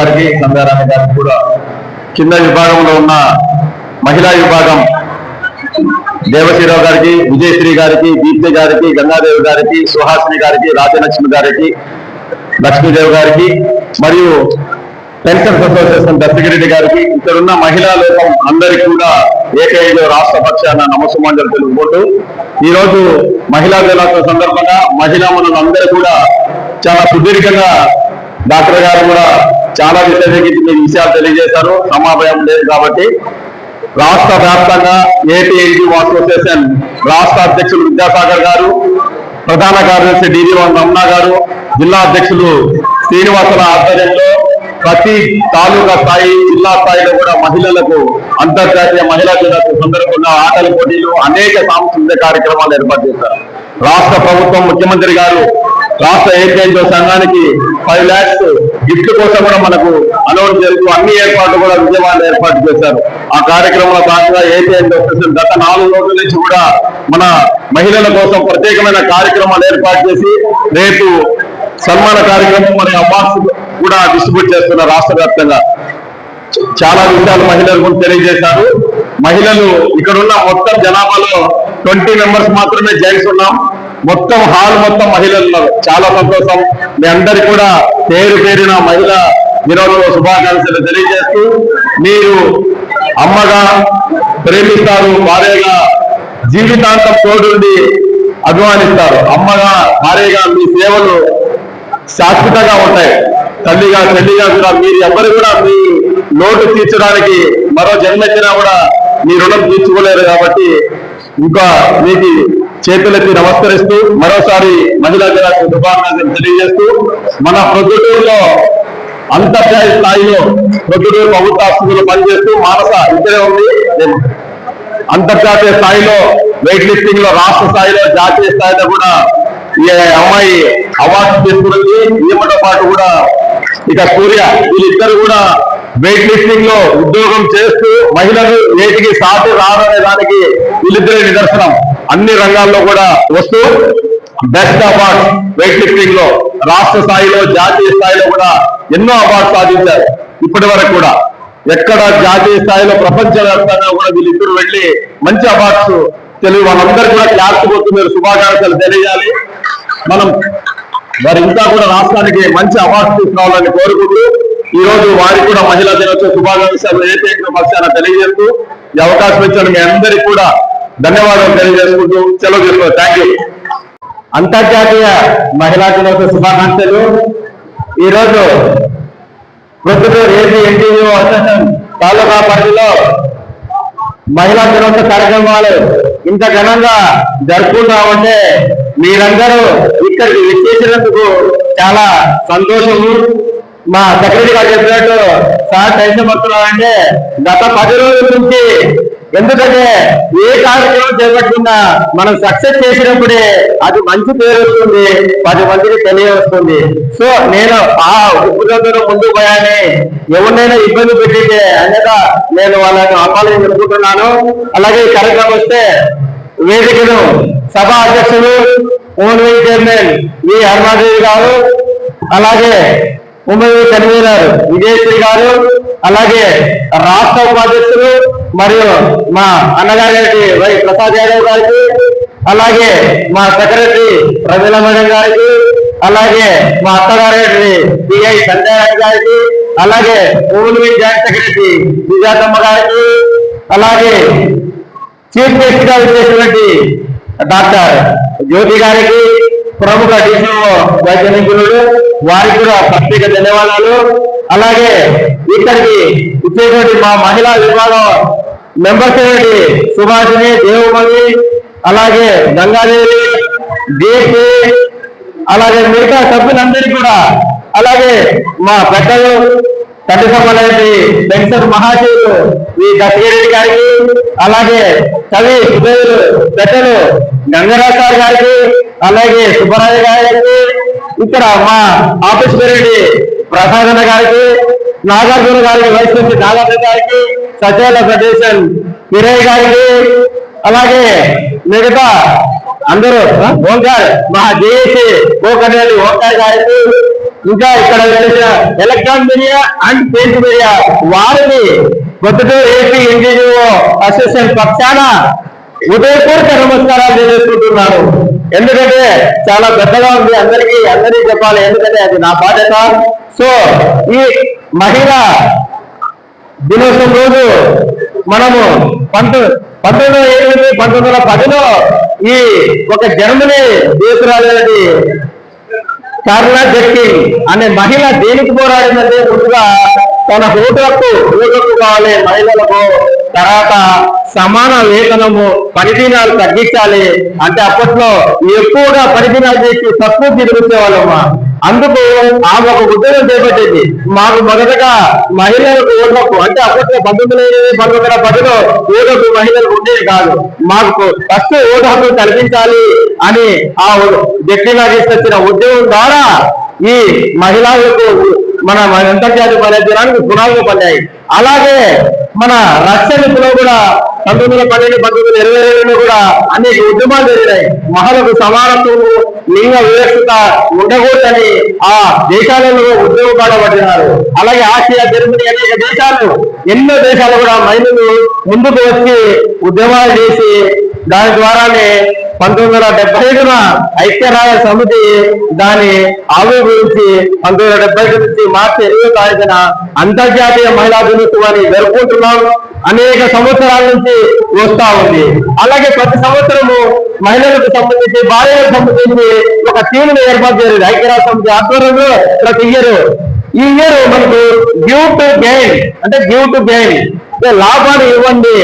గారికి, సంధ్యారాణి గారికి కూడా, కింద విభాగంలో ఉన్న మహిళా విభాగం దేవశ్రీరావు గారికి, విజయశ్రీ గారికి, దీప్తి గారికి, గంగాదేవి గారికి, సుహాసిని గారికి, రాజలక్ష్మి గారికి, లక్ష్మీదేవి గారికి మరియు పెన్షన్స్ అసోసియేషన్ దర్శగిరెడ్డి గారికి, ఇక్కడున్న మహిళా లోకం అందరికీ కూడా ఏకైలో రాష్ట్ర పక్షాన నమస్సుమాంజలు తెలుపుకుంటూ ఈ రోజు మహిళా దినోత్సవం సందర్భంగా మహిళా మనులందరూ కూడా చాలా సుదీర్ఘంగా డాక్టర్ గారు కూడా చాలా విషయాలు తెలియజేశారు. సమావేశం లేదు కాబట్టి రాష్ట్ర వ్యాప్తంగా ఏపీ అసోసియేషన్ రాష్ట్ర అధ్యక్షులు విద్యాసాగర్ గారు, ప్రధాన కార్యదర్శి DD1 రమణ గారు, జిల్లా అధ్యక్షులు శ్రీనివాసుల ఆధ్వర్యంలో ప్రతి తాలూకా స్థాయి, జిల్లా స్థాయిలో కూడా మహిళలకు అంతర్జాతీయ మహిళా దినోత్సవం సందర్భంగా ఆటల పోటీలు, అనేక సాంస్కృతిక కార్యక్రమాలు ఏర్పాటు చేశారు. రాష్ట్ర ప్రభుత్వం, ముఖ్యమంత్రి గారు రాష్ట్ర ఏపీఎన్జీఓ సంఘానికి 5 lakhs గిఫ్ట్ కోసం కూడా మనకు అనౌన్స్ చేస్తూ అన్ని ఏర్పాట్లు కూడా విజయవాడలో ఏర్పాటు చేశారు. ఆ కార్యక్రమంలో భాగంగా ఏపీఎన్జీఓ గత 4 రోజుల నుంచి కూడా మన మహిళల కోసం ప్రత్యేకమైన కార్యక్రమాలు ఏర్పాటు చేసి రేపు సన్మాన కార్యక్రమం మరియు అవార్డ్స్ కూడా డిస్ట్రిబ్యూట్ చేస్తున్న రాష్ట్ర వ్యాప్తంగా చాలా విషయాలు మహిళల గురించి తెలియజేశారు. మహిళలు ఇక్కడున్న మొత్తం జనాభాలో 20 members మాత్రమే జెంట్స్ ఉన్నాం. మొత్తం హాల్ మొత్తం మహిళలు ఉన్నారు. చాలా సంతోషం. మీ అందరికీ కూడా పేరు పేరున మహిళా దినోత్సవ శుభాకాంక్షలు తెలియజేస్తూ మీరు అమ్మగా ప్రేమిస్తారు, భార్యగా జీవితాంతం తోడుండి అభిమానిస్తారు. అమ్మగా, భార్యగా మీ సేవలు శాశ్వతంగా ఉంటాయి. తల్లిగా, చెల్లిగా కూడా మీరు ఎవరు కూడా మీ లోటు తీర్చడానికి మరో జన్మెచ్చినా కూడా మీ రుణం తీర్చుకోలేరు. కాబట్టి ఇంకా మీకు చేతులెత్తి నమస్కరిస్తూ మరోసారి మహిళా దినోత్సవ శుభాకాంక్షలు తెలియజేస్తూ మన ప్రొద్దుటూరులో అంతర్జాతీయ స్థాయిలో ప్రొద్దుటూరు ప్రభుత్వ ఆసుపత్రిలో పనిచేస్తూ మానస ఇక్కడే ఉంది. అంతర్జాతీయ స్థాయిలో వెయిట్ లిఫ్టింగ్ లో, రాష్ట్ర స్థాయిలో, జాతీయ స్థాయిలో కూడా ఈ అమ్మాయి అవార్డు తీసుకున్నది. ఈమెతో పాటు కూడా ఇక సూర్య, వీళ్ళిద్దరు కూడా వెయిట్ లిఫ్టింగ్ లో ఉద్యోగం చేస్తూ మహిళలు నేటికి సాటి రాదనే దానికి వీళ్ళిద్దరే నిదర్శనం. అన్ని రంగాల్లో కూడా వస్తూ బెస్ట్ అవార్డ్స్ వెయిట్ లిఫ్టింగ్ లో రాష్ట్ర స్థాయిలో, జాతీయ స్థాయిలో కూడా ఎన్నో అవార్డ్స్ సాధించారు. ఇప్పటి వరకు కూడా ఎక్కడ జాతీయ స్థాయిలో, ప్రపంచ వ్యాప్తంగా కూడా వీళ్ళిద్దరు వెళ్ళి మంచి అవార్డ్స్ తెలివి వాళ్ళందరూ కూడా క్లాస్ పోతూ మీరు శుభాకాంక్షలు తెలియాలి. మనం వారి ఇంకా కూడా రాష్ట్రానికి మంచి అవార్డ్స్ తీసుకురావాలని కోరుకుంటూ ఈ రోజు వారికి కూడా మహిళా దినోత్సవ శుభాకాంక్షలు ఏకైక పక్షాన తెలియజేస్తూ ఈ అవకాశం ఇచ్చిన మీ అందరికీ కూడా ధన్యవాదాలు తెలియజేసుకుంటూ సెలవు తీసుకోవాలి. Thank you. అంతర్జాతీయ మహిళా దినోత్సవ శుభాకాంక్షలు. ఈరోజు ప్రొద్దుటూరు ఏపీ ఎన్టీఓ అసోసియేషన్ తాలూకా పరిధిలో మహిళా దినోత్సవ కార్యక్రమాలు ఇంత ఘనంగా జరుపుకుంటామంటే మీరందరూ ఇక్కడికి విచ్చేసినందుకు చాలా సంతోషము. మా సెక్రటరీ గారు చెప్పినట్టు సార్ టెన్షన్ పడుతున్నామంటే గత 10 రోజుల నుంచి, ఎందుకంటే ఏ కార్యక్రమం చేపట్టినా మనం సక్సెస్ చేసినప్పుడే అది మంచి పేరు వస్తుంది, 10 మందికి తెలియవస్తుంది. సో నేను ఆ ఉప్పుదంతో ముందుకు పోయాని ఎవరినైనా ఇబ్బంది పెట్టితే అన్యత నేను వాళ్ళని అప్పాలని చెప్పుకుంటున్నాను. అలాగే ఈ కార్యక్రమం వస్తే వేదికను సభ అధ్యక్షులు ఓన్వీ చైర్మన్ వి హర్మాదేవి గారు, అలాగే ఉమ్మడి కన్వీనర్ విజయశ్రీ గారు, అలాగే రాష్ట్ర ఉపాధ్యక్షులు మరియు మా అన్నగారి వై ప్రసాద్ యాదవ్ గారికి, అలాగే మా సెక్రటరీ ప్రజల మేడం గారికి, అలాగే మా అత్తగారి పిఐ సంధ్యారాణి గారికి, అలాగే ఓన్వీ జాయింట్ సెక్రటరీ విజయాతమ్మ గారికి, అలాగే చీఫ్ గెస్ట్ గా వచ్చేటువంటి డాక్టర్ జ్యోతి గారికి, ప్రముఖ డిసిఓ వైద్య నిపుణులు వారికి కూడా ప్రత్యేక ధన్యవాదాలు. అలాగే ఇక్కడికి ఇచ్చేటువంటి మా మహిళా విభాగం మెంబర్స్ అయినటువంటి సుభాషిణి, దేవమణి, అలాగే గంగాదేవి, దీప్తి, అలాగే మిగతా సభ్యులందరికీ కూడా, అలాగే మా పెద్దలు తండ్రి సభలైనటువంటి పెన్షన్ మహాశయులు వి దశగిరెడ్డి గారికి, అలాగే కవి సుధేయులు పెద్దలు గంగరాజు గారికి, అలాగే సుబ్బరాజు గారికి, ఇక్కడ మా ఆఫీస్ పేరెంట్ ప్రసాదన్న గారికి, నాగార్జున గారికి, వైస్ ప్రెసిడెంట్ నాగార్జున గారికి, సచివాలయ ఫెడరేషన్ కిరయ్ గారికి, అలాగే మిగతా అందరూ ఓంకార్ మా జేఏసీ ఓంకార్ గారికి, ఇంకా ఇక్కడ electron media and print media వారిని పొద్దుటూరు ఏపీ ఎన్జిఓ అసోసియేషన్ పక్షాన ఉదయపూర్వక నమస్కారాలు తెలియజేసుకుంటున్నాను. ఎందుకంటే చాలా పెద్దగా ఉంది, అందరికీ చెప్పాలి, ఎందుకంటే అది నా బాధ్యత. సో ఈ మహిళా దినోత్సవం రోజు మనము 1910లో ఈ ఒక జర్మనీ దేశరాజు కార్లా జెట్కింగ్ అనే మహిళ దేనికి పోరాడిందంటే ముందుగా తన ఓటు హక్కు కావాలి మహిళలకు, తర్వాత సమాన వేతనము, పనిదినాలు తగ్గించాలి. అంటే అప్పట్లో ఎక్కువగా పనిదినాలు చేసి తక్కువ తిరుగుచేవాళ్ళమ్మా. అందుకు ఆమె ఒక ఉద్యోగం చేపట్టింది. మాకు మొదటగా మహిళలకు ఓటు హక్కు, అంటే అప్పట్లో 1910లో ఓటు హక్కు మహిళలకు ఉండేది కాదు. మాకు ఫస్ట్ ఓటు హక్కు కల్పించాలి అని ఆ జట్టిగా తీసుకొచ్చిన ఉద్యోగం ద్వారా ఈ మహిళలకు మన అంతర్జాతీయ పర్యటనానికి పునాదులు పడ్డాయి. అలాగే మన రక్షణలో కూడా 1912, 1922 కూడా అనేక ఉద్యమాలు జరిగినాయి. మహిళలకు సమానత్వం, లింగ వివక్షత ఉండకూడదని ఆ దేశాలలో ఉద్యోగాలు పడినారు. అలాగే ఆసియా, జర్మనీ అనేక దేశాలు, ఎన్నో దేశాలు కూడా మహిళలు ముందుకు వచ్చి ఉద్యమాలు చేసి దాని ద్వారానే 1975 ఐక్యరాజ్య సమితి దాని ఆవిర్భవించి 1975 నుంచి మార్చి 8వ అంతర్జాతీయ మహిళా దినోత్సవాన్ని జరుపుకుంటున్నాం. అనేక సంవత్సరాల నుంచి వస్తా ఉంది. అలాగే ప్రతి సంవత్సరము మహిళలకు సంబంధించి, భార్యలకు సంబంధించి ఒక టీమును ఏర్పాటు చేయాలి ఐక్యరాజ్య సమితి ఆధ్వర్యంలో ప్రతి ఇయర్. ఈ ఇయర్ మనకు గివ్ టు గెయిన్, అంటే గివ్ టు గెయిన్, లాభాన్ని ఇవ్వండి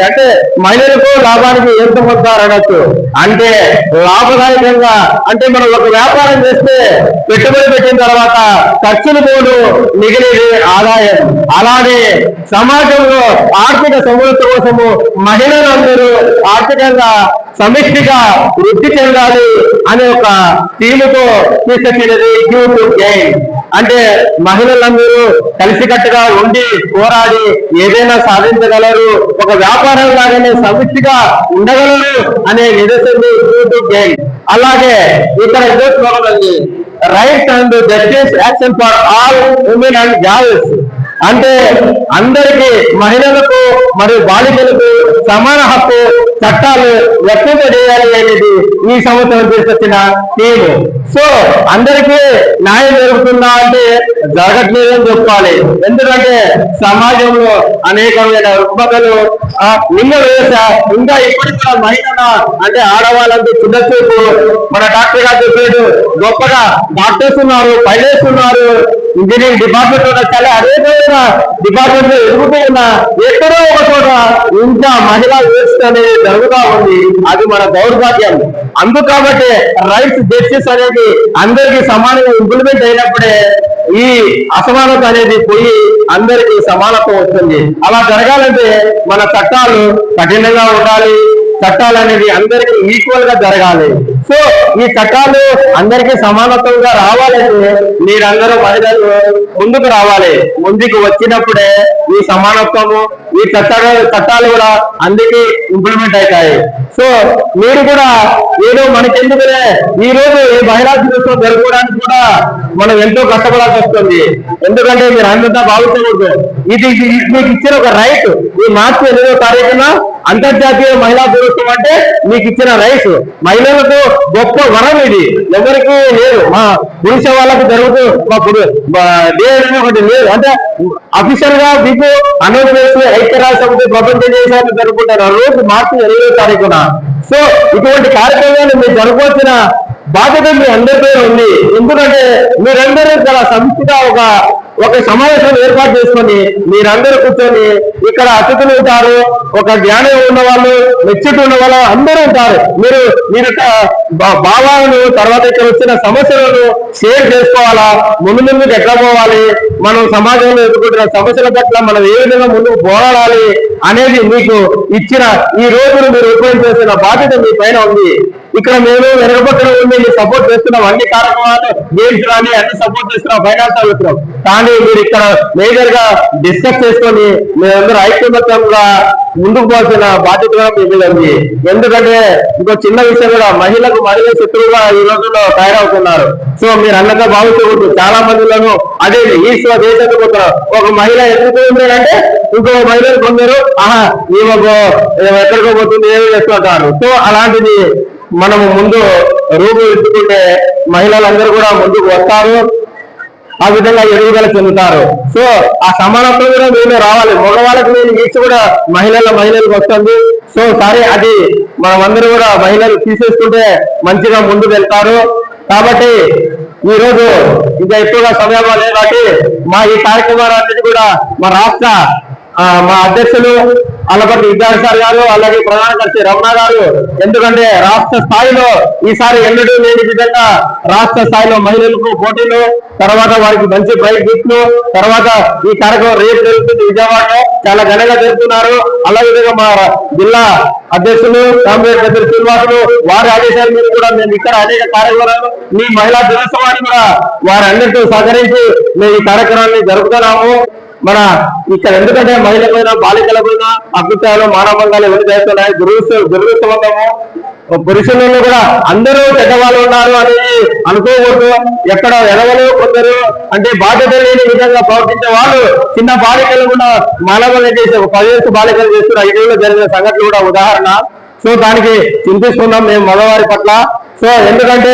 అంటే మహిళలకు లాభానికి ఎంత పొందుతారు అనొచ్చు. అంటే లాభదాయకంగా, అంటే మనం ఒక వ్యాపారం చేస్తే పెట్టుబడి పెట్టిన తర్వాత ఖర్చులు పోను, మిగిలిన ఆదాయం. అలానే సమాజంలో ఆర్థిక సమృద్ధి కోసము మహిళలందరూ ఆర్థికంగా సమిష్టిగా వృద్ధి చెందాలి అనే ఒక థీమ్తో తీసుకొచ్చినది గివ్ టు గెయిన్. అంటే మహిళలందరూ కలిసికట్టుగా ఉండి పోరాడి ఏదైనా సాధించగలరు, ఒక వ్యాపారం లాగానే సమిష్టిగా ఉండగలరు అనే నిదర్శనం గివ్ టు గెయిన్. అలాగే ఇక్కడ rights and justice action for all women and girls, అంటే అందరికీ మహిళలకు మరియు బాలికలకు సమాన హక్కు చట్టాలు వర్తింపజేయాలి అనేది ఈ సంవత్సరం తీసుకొచ్చిన థీమ్. సో అందరికీ న్యాయం జరుగుతుందా అంటే జరగట్లేదని చెప్పుకోవాలి. ఎందుకంటే సమాజంలో అనేకమైన రుగ్మతలు, లింగ వ్యవస్థ ఇంకా ఇప్పటికీ మహిళ అంటే ఆడవాళ్ళంతా చిన్న చూపు. మన డాక్టర్ గారు చెప్పాడు, గొప్పగా డాక్టర్స్ ఉన్నారు, పైలట్స్ ఉన్నారు, ఇంజనీరింగ్ డిపార్ట్మెంట్ ఉన్న చాలా అనేకమైన డిపార్ట్మెంట్ లో ఎదుగుతున్నా ఎక్కడో ఒక చోట ఇంకా మహిళా వ్యవస్థ అనేది జరుగుతూ ఉంది. అది మన దౌర్భాగ్యం. అందుకు కాబట్టి రైట్స్ జస్టిస్ అనేది అందరికీ సమానంగా ఇంప్లిమెంట్ అయినప్పుడే ఈ అసమానత అనేది పోయి అందరికీ సమానత్వం వస్తుంది. అలా జరగాలంటే మన చట్టాలు కఠినంగా ఉండాలి, చట్టాలు అనేది అందరికీ ఈక్వల్ గా జరగాలి. సో ఈ చట్టాలు అందరికీ సమానత్వంగా రావాలంటే మీరందరూ మహిళలు ముందుకు రావాలి. ముందుకు వచ్చినప్పుడే ఈ సమానత్వము, ఈ చట్టాలు కూడా అందరికీ ఇంప్లిమెంట్ అవుతాయి. సో మీరు కూడా ఏదో మనకెందుకునే ఈ రోజు ఈ మహిళా దినోత్సవం జరుపుకోవడానికి కూడా మనం ఎంతో కష్టపడాల్సి వస్తుంది. ఎందుకంటే మీరు అంతా భావించకూడదు, ఇది మీకు ఇచ్చిన ఒక రైట్. ఈ మార్చి 8వ తారీఖున అంతర్జాతీయ మహిళా దినోత్సవం అంటే మీకు ఇచ్చిన రైట్. మహిళలకు గొప్ప వరం ఇది, ఎవరికి లేదు. మా పురుష వాళ్ళకు జరుగుతూ ఒకటి లేదు. అంటే అఫీషియల్ గా మీకు అనౌన్స్ చేసి ఐక్యరాజ్య సమితి ప్రపంచ దేశాలు జరుపుకుంటారు రోజు మార్చి 8వ తారీఖున. సో ఇటువంటి కార్యక్రమాలు మీరు జరపవలసిన బాధ్యత మీ అందరిపై ఉంది. ఎందుకంటే మీరందరూ చాలా సమిష్టిగా ఒక సమావేశం ఏర్పాటు చేసుకొని మీరందరూ కూర్చొని, ఇక్కడ అతిథులు ఉంటారు, ఒక జ్ఞానం ఉన్న వాళ్ళు, మెచ్యూరిటీ ఉన్న వాళ్ళు అందరూ ఉంటారు. మీరు భావాలను, తర్వాత ఇక్కడ వచ్చిన సమస్యలను షేర్ చేసుకోవాలా, ముందుకు ఎట్లా పోవాలి, మనం సమాజంలో ఎదుర్కొంటున్న సమస్యల పట్ల మనం ఏ విధంగా ముందుకు పోరాడాలి అనేది మీకు ఇచ్చిన ఈ రోజును మీరు ఉపయోగించాల్సిన బాధ్యత మీ పైన ఉంది. ఇక్కడ మేము వెనకపక్కన ఉండి సపోర్ట్ చేస్తున్నాం, అన్ని కార్యక్రమాలు గేమ్స్ కానీ అన్ని సపోర్ట్ చేస్తున్నాం, ఫైనాన్స్ అవుతున్నాం. కానీ మీరు ఇక్కడ మేజర్ గా డిస్కస్ చేసుకొని మేమందరూ ఐక్యమత్యంగా ముందుకు పోవాల్సిన బాధ్యత కూడా మీ మీద ఉంది. ఎందుకంటే ఇంకో చిన్న విషయం కూడా, మహిళకు మహిళ శత్రువుగా ఈ రోజుల్లో తయారవుతున్నారు. సో మీరు అన్నగా భావించకూడదు. చాలా మందిలోనూ అదే ఈశ్వర దేశానికి పోతున్నారు. ఒక మహిళ ఎదుర్కొంటే ఇంకో మహిళలు కొందరు ఈమెకు ఎక్కడికో పోతుంది ఏమి చేస్తుంటారు. సో అలాంటిది మనము ముందు రూపుదిద్దుకుంటే మహిళలందరూ కూడా ముందుకు వస్తారు, ఆ విధంగా ఎదుగుదల చెందుతారు. సో ఆ సమానత్వం కూడా మేము రావాలి. మగవాళ్ళకి నేను ఈడ్చి కూడా మహిళలకు వస్తుంది. సో సరే, అది మనమందరూ కూడా మహిళలు తీసేసుకుంటే మంచిగా ముందుకు వెళ్తారు. కాబట్టి ఈ రోజు ఇంకా ఎక్కువగా సమయం లేదు కాబట్టి మా ఈ కార్యక్రమాలన్నిటి కూడా మా రాష్ట్ర మా అధ్యక్షులు అల్లపర్తి విద్యాసాగర్ గారు, అలాగే ప్రధాన కార్యదర్శి రమణ గారు, ఎందుకంటే రాష్ట్ర స్థాయిలో ఈసారి ఎన్నడూ లేని విధంగా రాష్ట్ర స్థాయిలో మహిళలకు పోటీలు, తర్వాత వారికి మంచి ప్రైజ్ గిఫ్ట్లు, తర్వాత ఈ కార్యక్రమం రేపు జరుగుతుంది విజయవాడలో, చాలా ఘనంగా జరుగుతున్నారు. అలాగే మా జిల్లా అధ్యక్షులు కామ్రేడ్ పెద్ద శ్రీనివాసులు వారి ఆదేశాల మీద కూడా మేము ఇక్కడ అనేక కార్యక్రమాలు, మీ మహిళా దినోత్సవాన్ని కూడా వారందరితో సహకరించి మేము ఈ కార్యక్రమాన్ని జరుపుతున్నాము. మన ఇక్కడ ఎందుకంటే మహిళల పైన బాలికల పైన అభిప్రాయాలు మానవంగాలు ఎవరు చేస్తున్నాయి, దురదృష్టవంతము. పురుషులలో కూడా అందరూ పెద్దవాళ్ళు ఉన్నారు అనేది అనుకోకూడదు. ఎక్కడ ఎడవలు కొందరు అంటే బాధ్యత లేని విధంగా ప్రవర్తించే వాళ్ళు చిన్న బాలికలు కూడా మానవంగా చేసే 10 వయసు బాలికలు చేస్తున్న 5 ఏళ్ళు జరిగిన సంఘటనలు కూడా ఉదాహరణ. సో దానికి చింతిస్తున్నాం మేము మగవారి పట్ల. సో ఎందుకంటే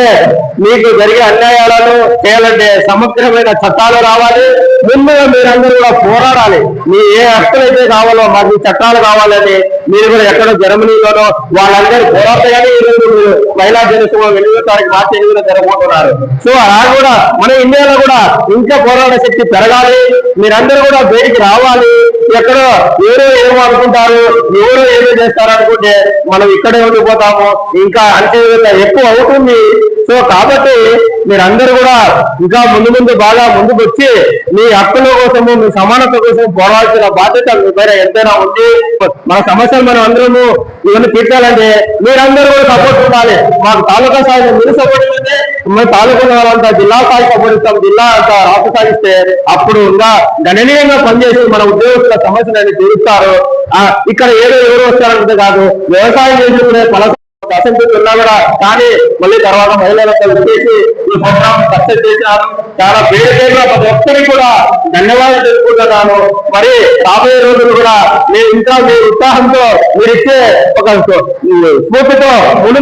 మీకు జరిగే అన్యాయాలను చేయాలంటే సమగ్రమైన చట్టాలు రావాలి. ముందుగా మీరందరూ కూడా పోరాడాలి. మీ ఏ హక్కులు అయితే కావాలో మాకు చట్టాలు కావాలని మీరు కూడా ఎక్కడో జర్మనీలోనో వాళ్ళందరూ పోరాటగానే ఈరోజు మీరు మహిళా దినోత్సవం 8వ తారీఖు మార్చి 8న జరగబోతున్నారు. సో అలా కూడా మన ఇండియాలో కూడా ఇంకా పోరాట శక్తి పెరగాలి. మీరందరూ కూడా బయటికి రావాలి. ఎక్కడో ఎవరో ఏమో అనుకుంటారు, ఎవరో ఏమో చేస్తారు అనుకుంటే మనం ఇక్కడే ఉండిపోతాము, ఇంకా అంతే ఎక్కువ అవుతుంది. సో కాబట్టి మీరందరూ కూడా ఇంకా ముందు బాగా ముందుకు వచ్చి మీ హక్కుల కోసము, మీ సమానత కోసం పోరాడాల్సిన బాధ్యత మీ పైన ఎంతైనా ఉంది. మన సమస్యలు మనం అందరము ఇవన్నీ తీర్చాలంటే మీరందరూ కూడా సపోర్ట్ ఉండాలి. మాకు తాలూకా స్థాయిలో మీరు సపోర్ట్ ఇస్తే మేము తాలూకా వాళ్ళంతా జిల్లా స్థాయి సపోర్ట్ ఇస్తాం, జిల్లా అంతా రాష్ట్ర స్థాయి ఇస్తే అప్పుడు ఇంకా గణనీయంగా పనిచేసి మన ఉద్యోగస్తుల సమస్యలు తీరుస్తారు. ఇక్కడ ఏదో ఎవరు వస్తారంటే కాదు, వ్యవసాయం చేసుకునే అసెంబ్లీకి ఉన్నా కూడా కానీ మళ్ళీ తర్వాత మహిళలంతా వచ్చేసి ఈ ప్రోగ్రామ్ సక్సెస్ చేశారు. చాలా పేరుగా ప్రతి ఒక్కరికి కూడా ధన్యవాదాలు తెలుపుకుంటున్నాను. మరి రాబోయే రోజులు కూడా మీరు ఇంకా మీ ఉత్సాహంతో మీరు ఇచ్చే ఒక స్ఫూర్తితో ముందు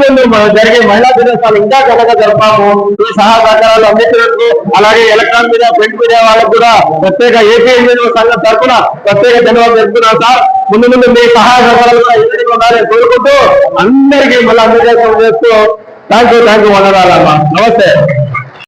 జరిగే మహిళా దినోత్సవాలు ఇంకా ఘనంగా జరుపుతాము. ఈ సహకారాలు అందించినందుకు అలాగే ఎలక్ట్రానిక్ మీడియా, ప్రింట్ మీడియా వాళ్ళకు కూడా ప్రత్యేక ఏపీ సంఘం తరఫున ప్రత్యేక ధన్యవాదాలు తెలుపుతున్నాను సార్. ముందు మీ సహాయ సహకారాలు కూడా ఎదురు ఉండాలని కోరుకుంటూ అందరికీ మళ్ళీ అందజేస్తూ థ్యాంక్ యూ వందనాలమ్మా. నమస్తే.